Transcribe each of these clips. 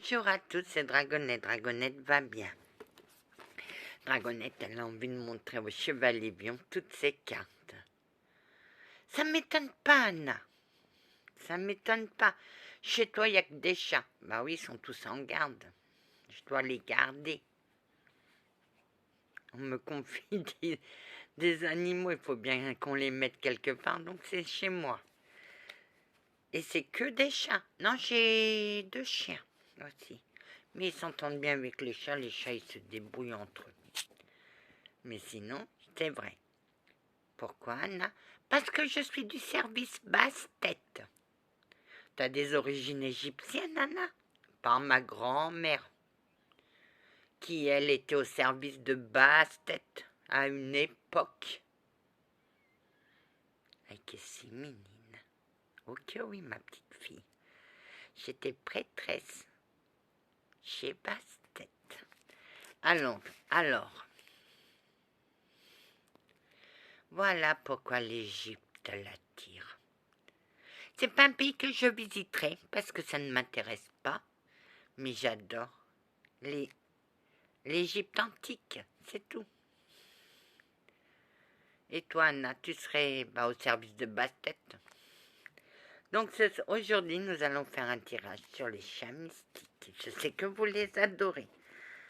Bonjour à tous, c'est Dragonette. Dragonette va bien. Dragonette, elle a envie de montrer au Chevalier Bion toutes ses cartes. Ça m'étonne pas, Anna. Ça m'étonne pas. Chez toi, il n'y a que des chats. Bah oui, ils sont tous en garde. Je dois les garder. On me confie des animaux, il faut bien qu'on les mette quelque part, donc c'est chez moi. Et c'est que des chats. Non, j'ai 2 chiens aussi. Mais ils s'entendent bien avec les chats ils se débrouillent entre eux. Mais sinon, c'est vrai. Pourquoi, Anna? Parce que je suis du service basse-tête. T'as des origines égyptiennes, Anna? Par ma grand-mère, qui, elle, était au service de basse-tête à une époque. Et qui est si mignonne. Ok, oui, ma petite fille. J'étais prêtresse chez basse-tête. Alors, voilà pourquoi l'Égypte l'attire. C'est pas un pays que je visiterai parce que ça ne m'intéresse pas, mais j'adore l'Égypte antique, c'est tout. Et toi, Anna, tu serais au service de basse-tête. Donc aujourd'hui, nous allons faire un tirage sur les chats mystiques. Je sais que vous les adorez.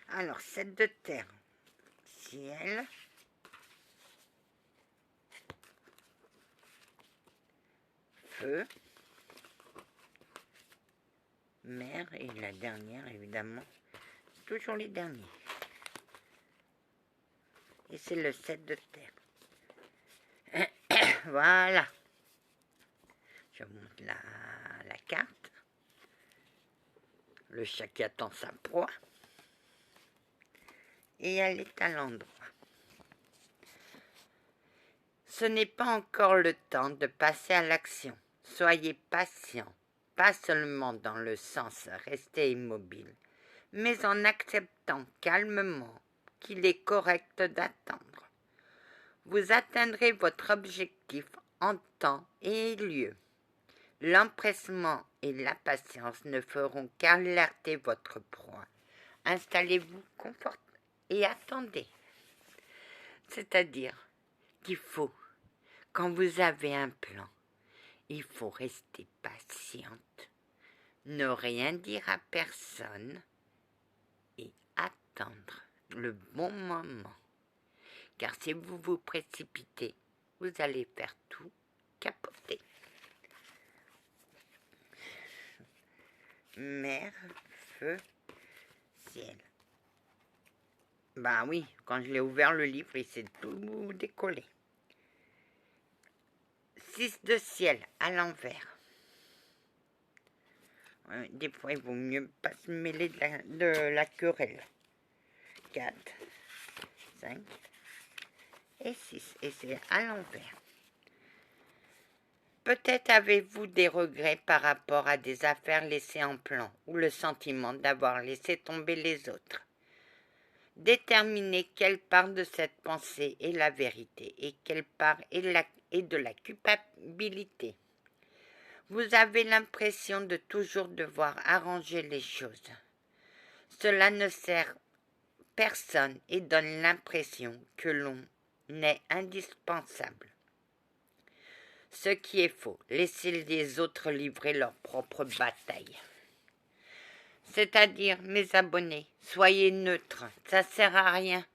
Alors, 7 de terre, ciel, feu, mer et la dernière, évidemment, toujours les derniers. Et c'est le 7 de terre. Voilà. Je monte la carte. Le chat qui attend sa proie. Et elle est à l'endroit. Ce n'est pas encore le temps de passer à l'action. Soyez patient, pas seulement dans le sens rester immobile, mais en acceptant calmement qu'il est correct d'attendre. Vous atteindrez votre objectif en temps et lieu. L'empressement et la patience ne feront qu'alerter votre proie. Installez-vous confortablement et attendez. C'est-à-dire qu'il faut, quand vous avez un plan, il faut rester patiente, ne rien dire à personne et attendre le bon moment. Car si vous vous précipitez, vous allez faire tout capoter. Mer, feu, ciel. Bah oui, quand je l'ai ouvert le livre, il s'est tout décollé. 6 de ciel à l'envers. Des fois, il vaut mieux pas se mêler de la querelle. 4, 5 et 6. Et c'est à l'envers. Peut-être avez-vous des regrets par rapport à des affaires laissées en plan ou le sentiment d'avoir laissé tomber les autres. Déterminez quelle part de cette pensée est la vérité et quelle part est de la culpabilité. Vous avez l'impression de toujours devoir arranger les choses. Cela ne sert personne et donne l'impression que l'on est indispensable. Ce qui est faux, laissez les autres livrer leur propre bataille. C'est-à-dire, mes abonnés, soyez neutres, ça sert à rien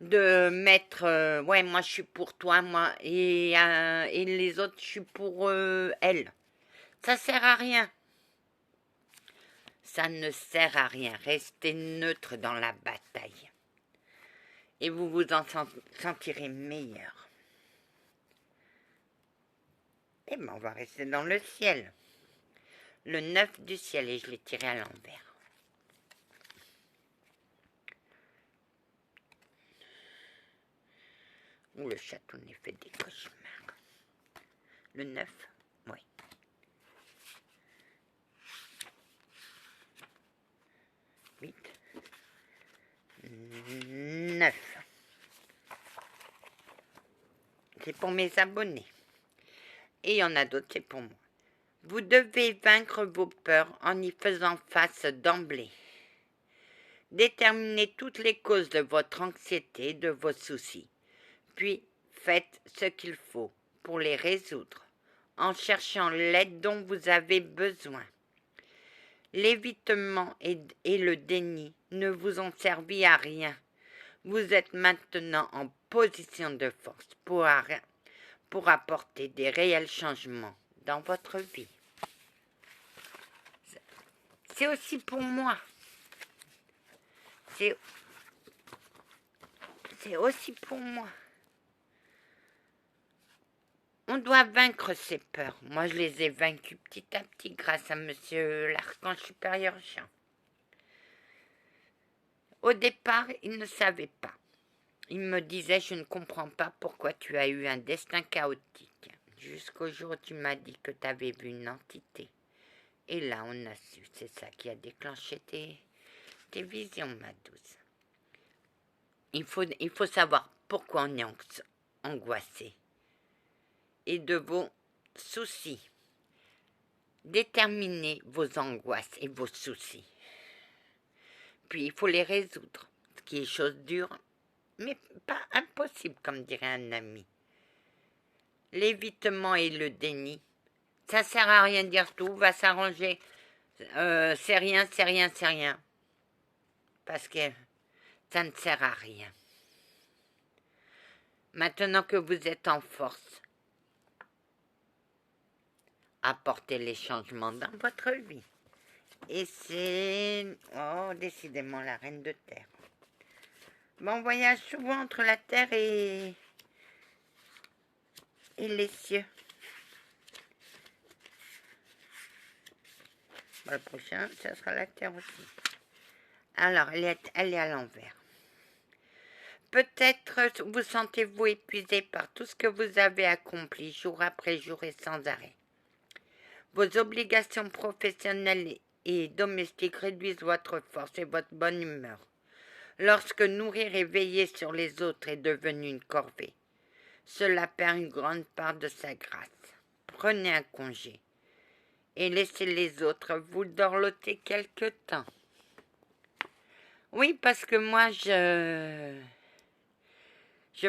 de mettre ouais, moi je suis pour toi, moi et les autres je suis pour elle. Ça sert à rien. Ça ne sert à rien. Restez neutre dans la bataille. Et vous vous en sentirez meilleur. Eh bien, on va rester dans le ciel. Le 9 du ciel, et je l'ai tiré à l'envers. Où le chatounet fait des cauchemars. Le 9, oui. 8, 9. C'est pour mes abonnés. Et il y en a d'autres, c'est pour moi. Vous devez vaincre vos peurs en y faisant face d'emblée. Déterminez toutes les causes de votre anxiété et de vos soucis. Puis, faites ce qu'il faut pour les résoudre en cherchant l'aide dont vous avez besoin. L'évitement et le déni ne vous ont servi à rien. Vous êtes maintenant en position de force pour apporter des réels changements dans votre vie. C'est aussi pour moi. C'est aussi pour moi. On doit vaincre ses peurs. Moi, je les ai vaincues petit à petit grâce à Monsieur l'Archange supérieur Jean. Au départ, il ne savait pas. Il me disait, je ne comprends pas pourquoi tu as eu un destin chaotique. Jusqu'au jour où tu m'as dit que tu avais vu une entité. Et là, on a su. C'est ça qui a déclenché tes visions, ma douce. Il faut savoir pourquoi on est angoissé. Et de vos soucis. Déterminez vos angoisses et vos soucis. Puis il faut les résoudre, ce qui est chose dure, mais pas impossible, comme dirait un ami. L'évitement et le déni, ça sert à rien de dire tout va s'arranger. C'est rien, c'est rien, c'est rien. Parce que ça ne sert à rien. Maintenant que vous êtes en force, apportez les changements dans votre vie. Et c'est... Oh, décidément la reine de terre. Bon, on voyage souvent entre la terre et les cieux. Bon, le prochain, ça sera la terre aussi. Alors, elle est à l'envers. Peut-être vous sentez-vous épuisé par tout ce que vous avez accompli jour après jour et sans arrêt. Vos obligations professionnelles et domestiques réduisent votre force et votre bonne humeur. Lorsque nourrir et veiller sur les autres est devenu une corvée, cela perd une grande part de sa grâce. Prenez un congé et laissez les autres vous dorloter quelque temps. Oui, parce que moi, je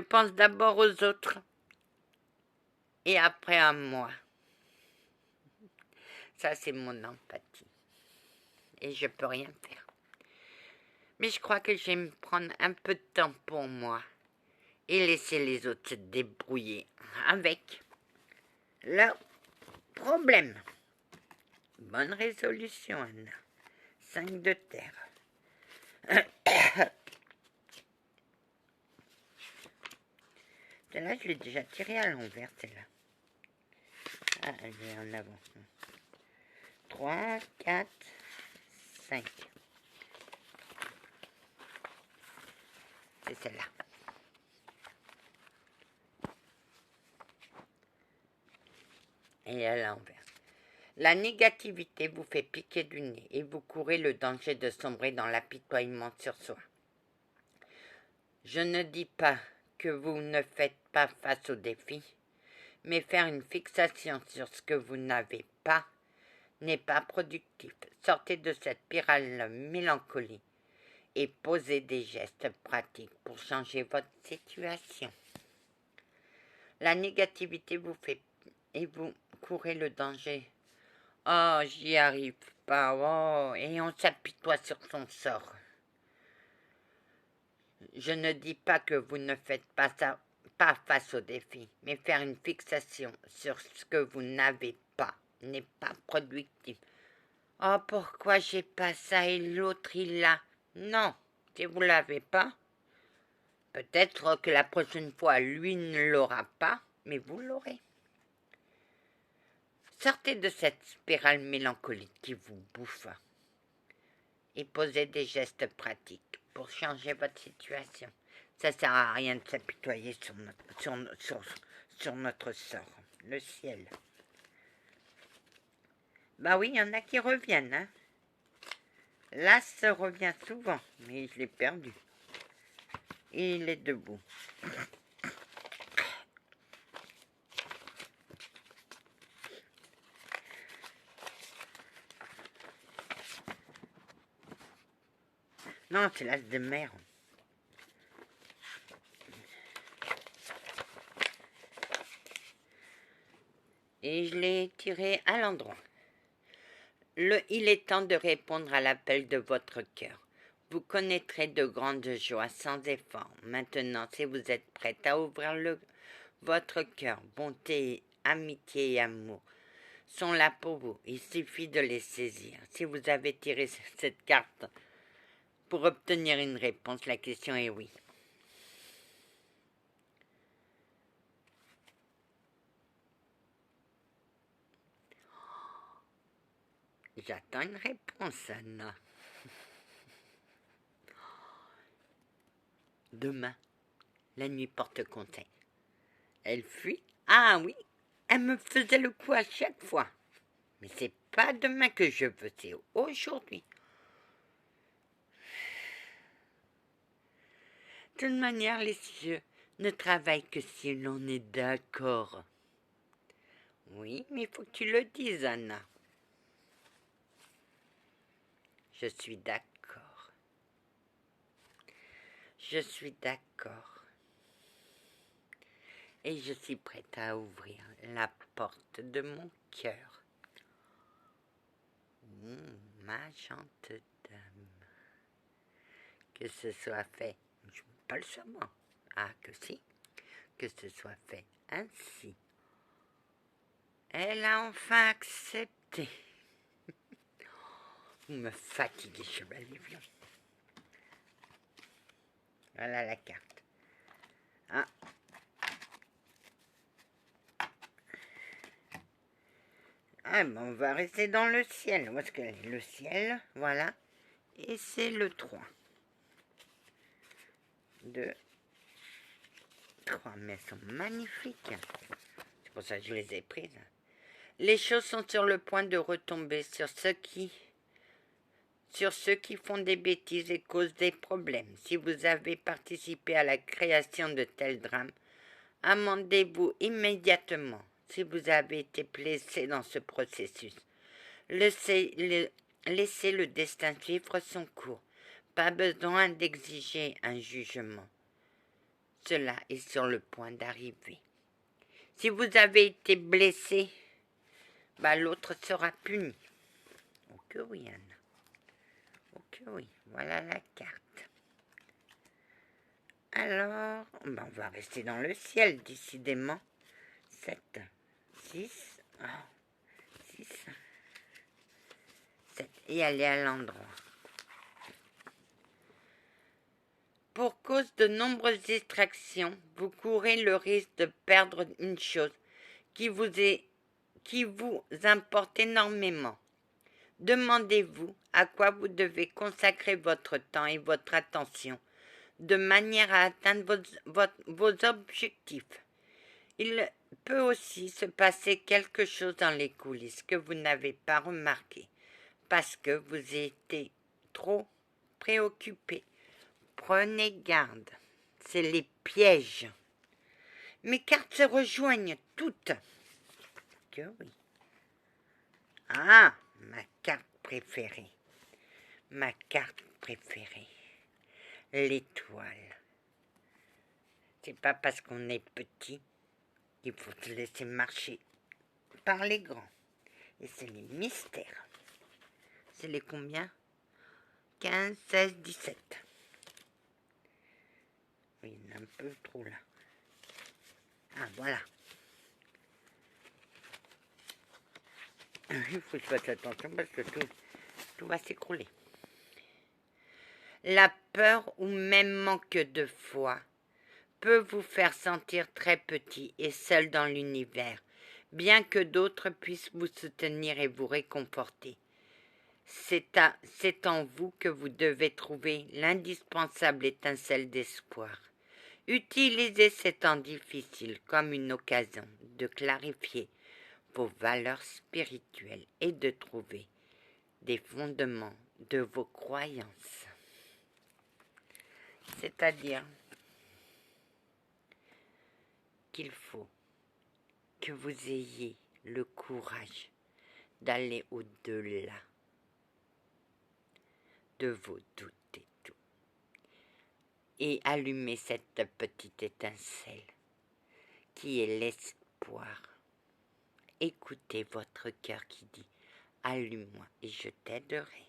pense d'abord aux autres et après à moi. Ça, c'est mon empathie. Et je peux rien faire. Mais je crois que je vais me prendre un peu de temps pour moi et laisser les autres se débrouiller avec leurs problèmes. Bonne résolution, Anna. 5 de terre. Celle-là, je l'ai déjà tirée à l'envers, celle-là. Ah, elle est en avant. 3, 4, 5. C'est celle-là. Et à l'envers. La négativité vous fait piquer du nez et vous courez le danger de sombrer dans l'apitoiement sur soi. Je ne dis pas que vous ne faites pas face aux défis, mais faire une fixation sur ce que vous n'avez pas n'est pas productif. Sortez de cette spirale mélancolie et posez des gestes pratiques pour changer votre situation. La négativité vous fait et vous courez le danger. Oh, j'y arrive pas. Oh, et on s'apitoie sur son sort. Je ne dis pas que vous ne faites pas ça, pas face au défi, mais faire une fixation sur ce que vous n'avez pas n'est pas productif. Oh, pourquoi j'ai pas ça et l'autre il l'a? Non, si vous l'avez pas, peut-être que la prochaine fois lui ne l'aura pas, mais vous l'aurez. Sortez de cette spirale mélancolique qui vous bouffe et posez des gestes pratiques pour changer votre situation. Ça sert à rien de s'apitoyer sur notre sort, le ciel. Bah oui, il y en a qui reviennent, hein. L'as revient souvent, mais je l'ai perdu. Il est debout. Non, c'est l'as de mer. Et je l'ai tiré à l'endroit. Il est temps de répondre à l'appel de votre cœur. Vous connaîtrez de grandes joies sans effort. Maintenant, si vous êtes prête à ouvrir votre cœur, bonté, amitié et amour sont là pour vous. Il suffit de les saisir. Si vous avez tiré cette carte pour obtenir une réponse, la question est oui. J'attends une réponse, Anna. Demain, la nuit porte conseil. Elle fuit. Ah oui, elle me faisait le coup à chaque fois. Mais c'est pas demain que je veux, c'est aujourd'hui. De toute manière, les yeux ne travaillent que si l'on est d'accord. Oui, mais il faut que tu le dises, Anna. Je suis d'accord. Je suis d'accord. Et je suis prête à ouvrir la porte de mon cœur. Ma gentille dame. Que ce soit fait, je ne veux pas le savoir. Ah, que si, que ce soit fait ainsi. Elle a enfin accepté. Vous me fatiguez, chevalier Vion. Voilà la carte. Ah. Ah, ben on va rester dans le ciel. Où est-ce que le ciel, voilà. Et c'est le 3. 2, 3. Mais elles sont magnifiques. C'est pour ça que je les ai prises. Les choses sont sur le point de retomber sur ceux qui font des bêtises et causent des problèmes. Si vous avez participé à la création de tels drames, amendez-vous immédiatement. Si vous avez été blessé dans ce processus, laissez le destin suivre son cours. Pas besoin d'exiger un jugement. Cela est sur le point d'arriver. Si vous avez été blessé, l'autre sera puni. Oh que oui, Anna. Oh que oui, voilà la carte. Alors, on va rester dans le ciel, décidément. 7, 6, 6, 7. Et aller à l'endroit. Pour cause de nombreuses distractions, vous courez le risque de perdre une chose qui vous importe énormément. Demandez-vous à quoi vous devez consacrer votre temps et votre attention de manière à atteindre vos objectifs. Il peut aussi se passer quelque chose dans les coulisses que vous n'avez pas remarqué parce que vous étiez trop préoccupé. Prenez garde, c'est les pièges. Mes cartes se rejoignent toutes. Que oui. Ah, ma carte préférée. Ma carte préférée. L'étoile. C'est pas parce qu'on est petit qu'il faut se laisser marcher par les grands. Et c'est les mystères. C'est les combien? 15, 16, 17. Oui, il y en a un peu trop là. Ah, voilà. Il faut que je fasse attention parce que tout va s'écrouler. La peur ou même manque de foi peut vous faire sentir très petit et seul dans l'univers, bien que d'autres puissent vous soutenir et vous réconforter. C'est en vous que vous devez trouver l'indispensable étincelle d'espoir. Utilisez ces temps difficiles comme une occasion de clarifier vos valeurs spirituelles et de trouver des fondements de vos croyances. C'est-à-dire qu'il faut que vous ayez le courage d'aller au-delà de vos doutes et tout. et allumez cette petite étincelle qui est l'espoir. Écoutez votre cœur qui dit « Allume-moi et je t'aiderai ».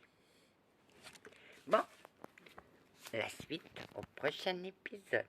Bon, la suite au prochain épisode.